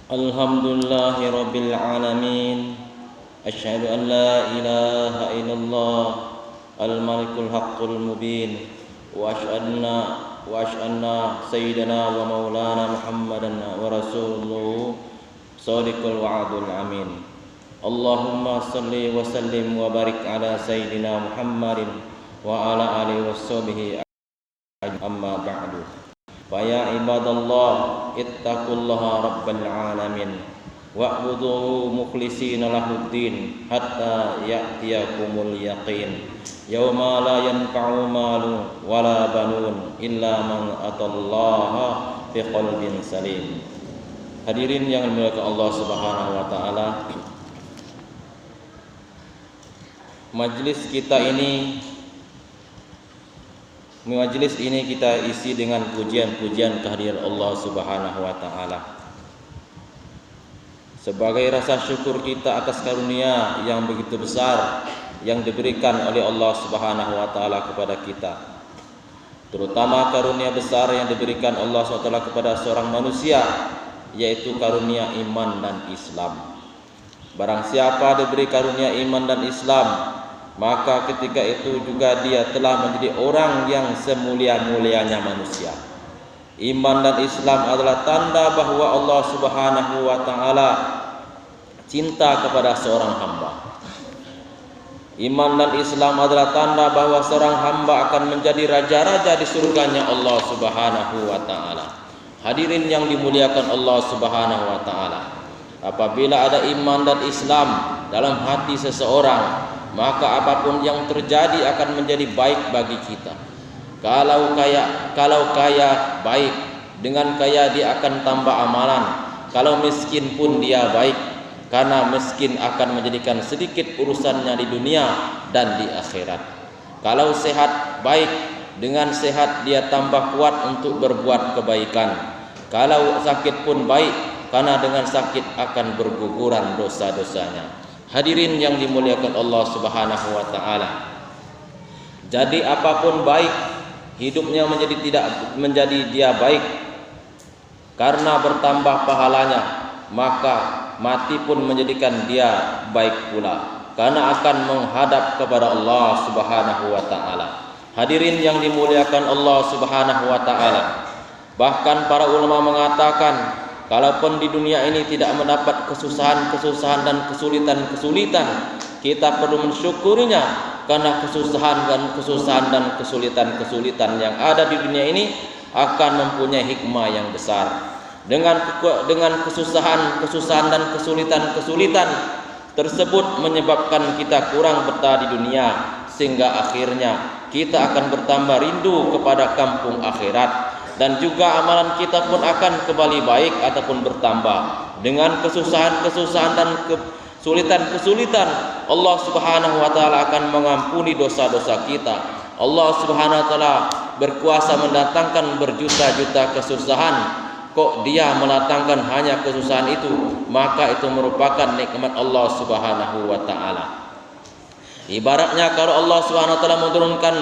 Alhamdulillahi Rabbil Alamin. Asyhadu an la ilaha illallah Al-Malikul Haqqul Mubin. Wa asyhadna Sayyidina wa Maulana Muhammadan wa Rasuluhu Shadiqul Wa'adul Amin. Allahumma salli wa sallim wa barik ala Sayyidina Muhammadin wa ala alihi wa sahbihi amma ba'du. Faya ibadallah ittaqullaha rabbal alamin wa'buduhu mukhlishina lahuddin hatta ya'tiyakumul yaqin yauma la yanfa'u malun wala banun illa man atallaha biqalbin salim. Hadirin yang dimuliakan Allah Subhanahu wa taala, Majelis ini kita isi dengan pujian-pujian kehadiran Allah Subhanahu wa taala. Sebagai rasa syukur kita atas karunia yang begitu besar yang diberikan oleh Allah Subhanahu wa taala kepada kita. Terutama karunia besar yang diberikan Allah SWT kepada seorang manusia, yaitu karunia iman dan Islam. Barang siapa diberi karunia iman dan Islam, maka ketika itu juga dia telah menjadi orang yang semulia-mulianya manusia. Iman dan Islam adalah tanda bahwa Allah Subhanahu wa taala cinta kepada seorang hamba. Iman dan Islam adalah tanda bahwa seorang hamba akan menjadi raja-raja di surganya Allah Subhanahu wa taala. Hadirin yang dimuliakan Allah Subhanahu wa taala, apabila ada iman dan Islam dalam hati seseorang, maka apapun yang terjadi akan menjadi baik bagi kita. Kalau kaya baik, dengan kaya dia akan tambah amalan. Kalau miskin pun dia baik, karena miskin akan menjadikan sedikit urusannya di dunia dan di akhirat. Kalau sehat baik, dengan sehat dia tambah kuat untuk berbuat kebaikan. Kalau sakit pun baik, karena dengan sakit akan berguguran dosa-dosanya. Hadirin yang dimuliakan Allah Subhanahu wa taala, jadi apapun baik, hidupnya menjadi dia baik karena bertambah pahalanya, maka mati pun menjadikan dia baik pula karena akan menghadap kepada Allah Subhanahu wa taala. Hadirin yang dimuliakan Allah Subhanahu wa taala, bahkan para ulama mengatakan, kalaupun di dunia ini tidak mendapat kesusahan dan kesulitan, kita perlu mensyukurinya, karena kesusahan dan kesulitan yang ada di dunia ini akan mempunyai hikmah yang besar. Dengan kesusahan dan kesulitan tersebut menyebabkan kita kurang betah di dunia, sehingga akhirnya kita akan bertambah rindu kepada kampung akhirat. Dan juga amalan kita pun akan kembali baik ataupun bertambah. Dengan kesusahan dan kesulitan, Allah Subhanahu wa taala akan mengampuni dosa-dosa kita. Allah Subhanahu wa taala berkuasa mendatangkan berjuta-juta kesusahan. Kok dia mendatangkan hanya kesusahan itu? Maka itu merupakan nikmat Allah Subhanahu wa taala. Ibaratnya kalau Allah Subhanahu wa taala menurunkan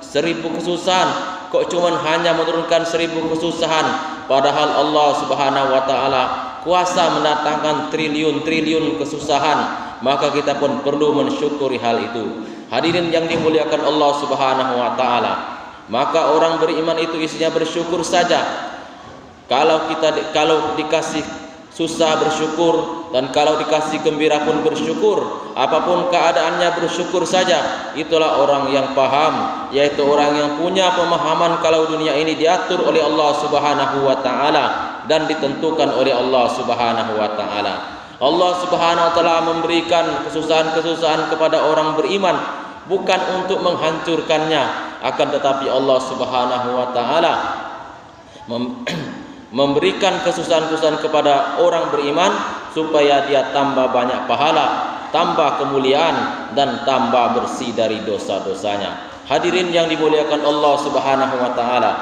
1000 kesusahan, kok cuman hanya menurunkan 1000 kesusahan, padahal Allah Subhanahu wa taala kuasa mendatangkan triliun kesusahan, maka kita pun perlu mensyukuri hal itu. Hadirin yang dimuliakan Allah Subhanahu wa taala, maka orang beriman itu isinya bersyukur saja. Kalau dikasih susah bersyukur, dan kalau dikasih gembira pun bersyukur. Apapun keadaannya bersyukur saja. Itulah orang yang paham, yaitu orang yang punya pemahaman kalau dunia ini diatur oleh Allah Subhanahu wa taala dan ditentukan oleh Allah Subhanahu wa taala. Allah Subhanahu wa taala memberikan kesusahan kepada orang beriman bukan untuk menghancurkannya, akan tetapi Allah Subhanahu wa taala memberikan kesusahan kepada orang beriman supaya dia tambah banyak pahala, tambah kemuliaan, dan tambah bersih dari dosa-dosanya. Hadirin yang dimuliakan Allah Subhanahu wa taala,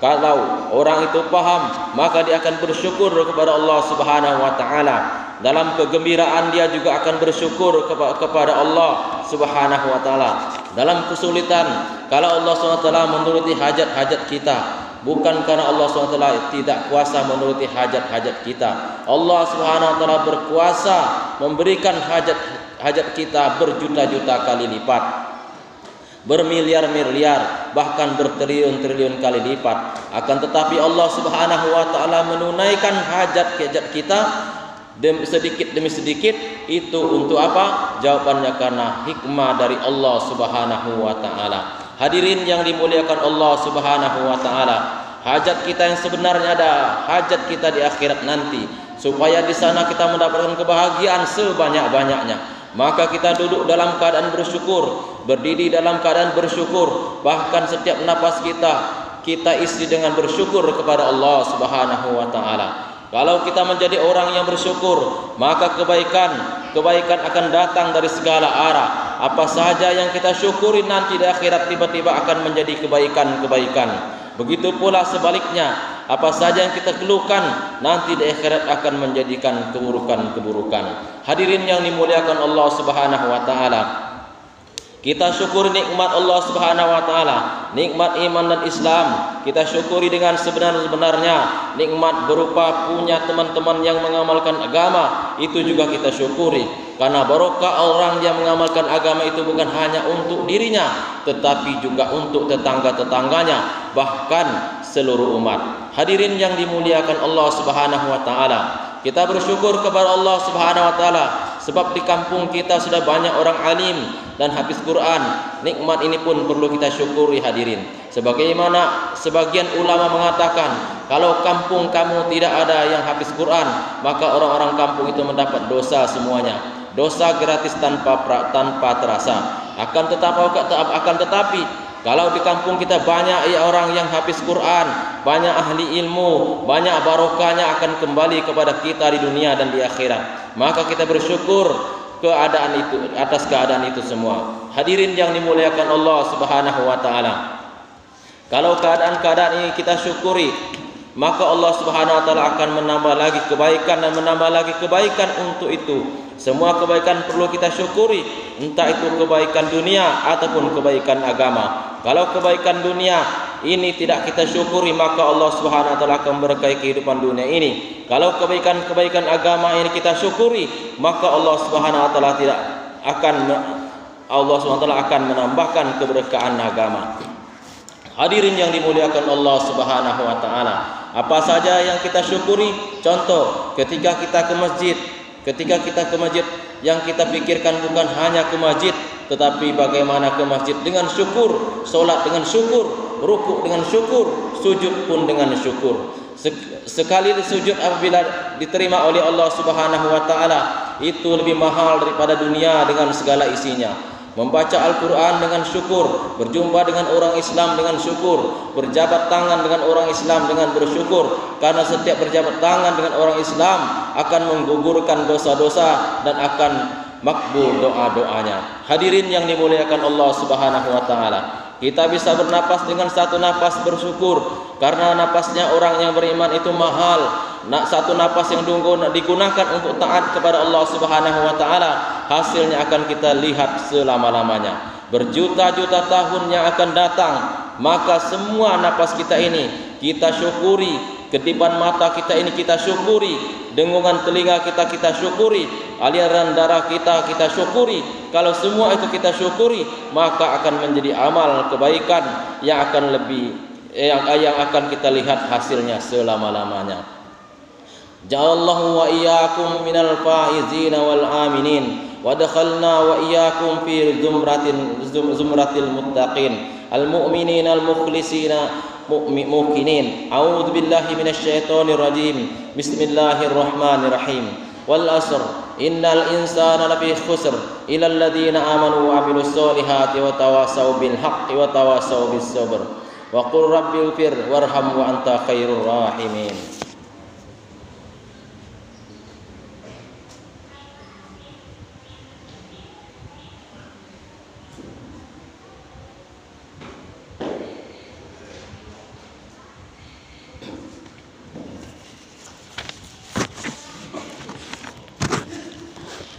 kalau orang itu paham, maka dia akan bersyukur kepada Allah Subhanahu wa taala. Dalam kegembiraan dia juga akan bersyukur kepada Allah Subhanahu wa taala. Dalam kesulitan, kalau Allah Subhanahu wa taala menuruti hajat-hajat kita, bukan karena Allah SWT tidak kuasa menuruti hajat-hajat kita. Allah SWT berkuasa memberikan hajat kita berjuta-juta kali lipat, bermiliar-miliar, bahkan bertriliun-triliun kali lipat. Akan tetapi Allah Subhanahu wa taala menunaikan hajat kita sedikit demi sedikit. Itu untuk apa? Jawabannya karena hikmah dari Allah Subhanahu wa taala. Hadirin yang dimuliakan Allah Subhanahu wa taala, hajat kita yang sebenarnya ada hajat kita di akhirat nanti, supaya di sana kita mendapatkan kebahagiaan sebanyak-banyaknya. Maka kita duduk dalam keadaan bersyukur, berdiri dalam keadaan bersyukur, bahkan setiap napas kita isi dengan bersyukur kepada Allah Subhanahu wa taala. Kalau kita menjadi orang yang bersyukur, maka kebaikan akan datang dari segala arah. Apa saja yang kita syukuri nanti di akhirat tiba-tiba akan menjadi kebaikan-kebaikan. Begitu pula sebaliknya, apa saja yang kita keluhkan nanti di akhirat akan menjadikan keburukan-keburukan. Hadirin yang dimuliakan Allah Subhanahu wa taala, kita syukuri nikmat Allah Subhanahu wa taala, nikmat iman dan Islam. Kita syukuri dengan sebenar-benarnya. Nikmat berupa punya teman-teman yang mengamalkan agama, itu juga kita syukuri. Karena barokah orang yang mengamalkan agama itu bukan hanya untuk dirinya, tetapi juga untuk tetangga-tetangganya, bahkan seluruh umat. Hadirin yang dimuliakan Allah Subhanahu wa taala, kita bersyukur kepada Allah Subhanahu wa taala sebab di kampung kita sudah banyak orang alim dan hafiz Quran. Nikmat ini pun perlu kita syukuri hadirin. Sebagaimana sebagian ulama mengatakan, kalau kampung kamu tidak ada yang hafiz Quran, maka orang-orang kampung itu mendapat dosa semuanya. Dosa gratis tanpa terasa. Akan tetapi kalau di kampung kita banyak orang yang hafiz Quran, banyak ahli ilmu, banyak barokahnya akan kembali kepada kita di dunia dan di akhirat. Maka kita bersyukur atas keadaan itu semua. Hadirin yang dimuliakan Allah Subhanahu wa taala, kalau keadaan-keadaan ini kita syukuri, maka Allah Subhanahu wa taala akan menambah lagi kebaikan dan menambah lagi kebaikan untuk itu. Semua kebaikan perlu kita syukuri, entah itu kebaikan dunia ataupun kebaikan agama. Kalau kebaikan dunia ini tidak kita syukuri, maka Allah Subhanahu wa taala akan berkahi kehidupan dunia ini. Kalau kebaikan agama ini kita syukuri, maka Allah Subhanahu wa taala akan menambahkan keberkahan agama. Hadirin yang dimuliakan Allah Subhanahu wa taala, apa saja yang kita syukuri? Contoh, ketika kita ke masjid, yang kita pikirkan bukan hanya ke masjid, tetapi bagaimana ke masjid dengan syukur, solat dengan syukur, rukuk dengan syukur, sujud pun dengan syukur. Sekali sujud apabila diterima oleh Allah Subhanahu wa taala, itu lebih mahal daripada dunia dengan segala isinya. Membaca Al-Quran dengan syukur, berjumpa dengan orang Islam dengan syukur, berjabat tangan dengan orang Islam dengan bersyukur. Karena setiap berjabat tangan dengan orang Islam akan menggugurkan dosa-dosa dan akan makbul doa-doanya. Hadirin yang dimuliakan Allah Subhanahu wa taala, kita bisa bernapas dengan satu napas bersyukur, karena napasnya orang yang beriman itu mahal. Satu napas yang digunakan untuk taat kepada Allah Subhanahu wa taala, hasilnya akan kita lihat selama-lamanya. Berjuta-juta tahun yang akan datang, maka semua napas kita ini kita syukuri, kedipan mata kita ini kita syukuri, dengungan telinga kita syukuri, aliran darah kita syukuri. Kalau semua itu kita syukuri, maka akan menjadi amal kebaikan yang akan kita lihat hasilnya selama-lamanya. Ja'allahu wa iyyakum minal faizin wal aminin wa dakhalna wa iyyakum fi zumratil muttaqin al mu'minin al mukhlisina muqinin. A'udzu billahi minasy syaithanir rajim. Bismillahirrahmanirrahim. Wal asr innal insana lafi khusr illa alladziina amanu wa 'amilus solihati wa tawassaw bil haqqi wa tawassaw bis sabr. Wa qul rabbighfir warham wa anta khairur rahimin.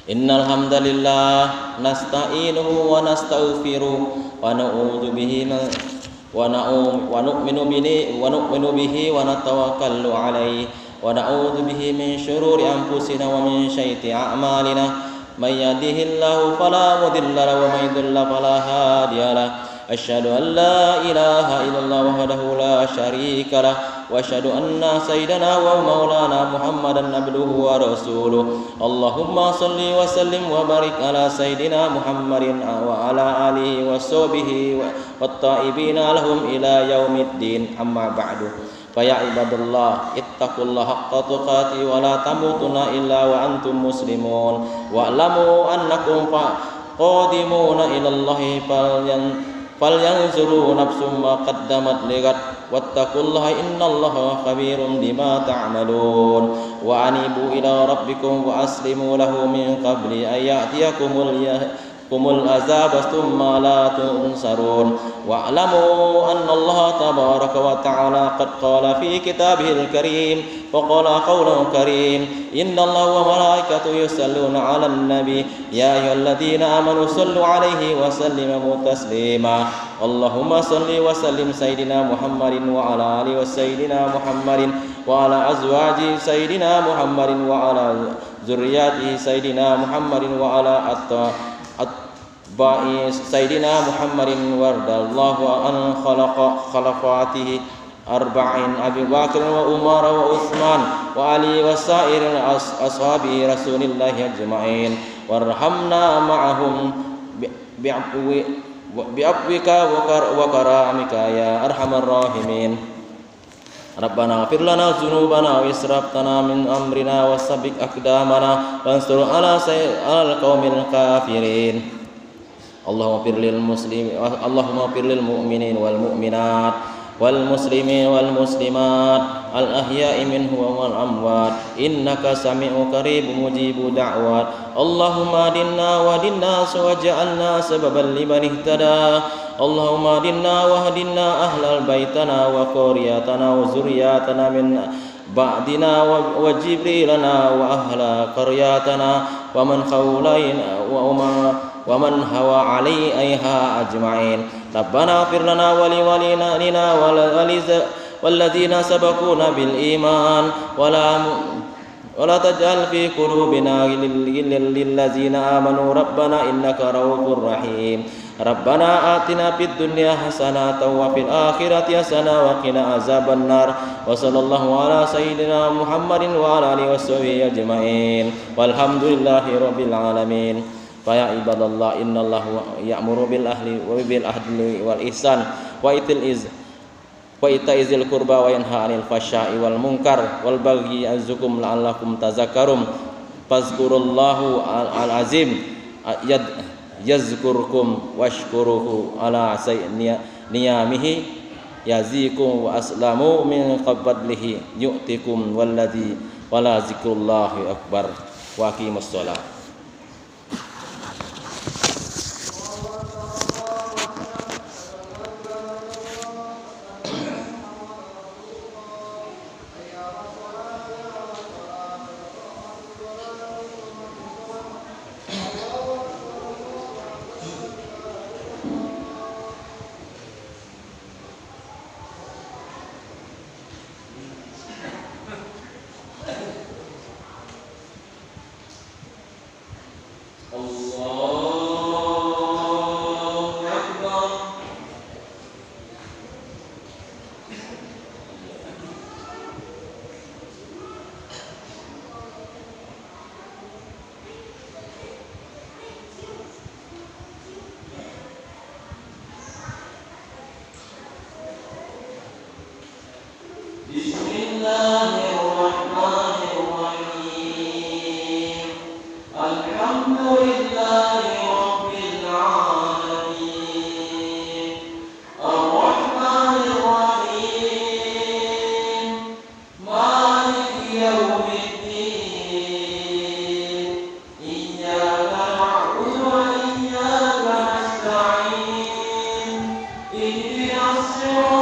Innal hamdalillah nasta'inuhu wa nastaghfiruh wa na'udzu bihi ونؤمن به ونتوكل عليه ونعوذ به من شرور أنفسنا ومن سيئات أعمالنا من يهده الله فلا مضل له ومن يضلل فلا هادي له أشهد أن لا إله إلا الله وحده لا شريك له وأشهد أن سيدنا ومولانا محمدا عبده ورسوله اللهم صل وسلم وبارك على سيدنا محمد وعلى آله وصحبه والطائبين لهم إلى يوم الدين أما بعد فيا عباد الله اتقوا الله حق تقاته ولا تموتن إلا وأنتم مسلمون واعلموا أنكم قادمون إلى الله فلينظروا نفس ما قدمت لغد واتقوا الله إن الله خبير بما تعملون وأنيبوا إلى ربكم وأسلموا له من قبل أن يأتيكم العذاب ثم لا تنصرون واعلموا أن الله تبارك وتعالى قد قال في كتابه الكريم وقال قولا كريم إن الله وملائكته يصلون على النبي يا أيها الذين آمنوا صلوا عليه وسلموا تسليما اللهم صل وسلم سيدنا محمد وعلى آله سيدنا محمد وعلى أزواجه سيدنا محمد وعلى ذرياته سيدنا محمد وعلى سيدنا محمد وارض الله عن خلفاته أربعين أبي بكر وعمر وعثمان وعلي وسائر أصحاب رسول الله أجمعين وارحمنا معهم بعفوك وكرامك يا أرحم الراحمين ربنا اغفر لنا ذنوبنا وإسرافنا من أمرنا وثبت أقدامنا وانصر على القوم الكافرين اللهم اغفر للمؤمنين والمؤمنات والمسلمين والمسلمات الأحياء منهم والأموات إنك سميع قريب مجيب دعوات اللهم اهدنا واهد الناس واجعلنا سببا لمن اهتدى اللهم اهدنا واهدنا أهل بيتنا وقريتنا وذرياتنا من بعدنا وجبريلنا وأهل قرياتنا ومن حولنا ومن هوى عليها أجمعين ربنا اغفر لنا ولوالدينا والذين سبقونا بالإيمان ولا تجعل في قلوبنا غلا للذين آمنوا ربنا إنك رؤوف رحيم ربنا آتنا في الدنيا حسنة وفي الآخرة حسنة وقنا عذاب النار وصلى الله على سيدنا محمد وعلى آله وصحبه أجمعين والحمد لله رب العالمين فيا عباد الله إن الله يأمر بالعدل والإحسان وإيتاء ذي القربى وينهى عن الفحشاء والمنكر والبغي يعظكم لعلكم تذكرون فاذكروا الله العظيم يذكركم واشكروه على نعمه يزيدكم وأسلموا من فضله يؤتكم ولا ذكر الله أكبر وأقيموا الصلاة. اهدنا الصراط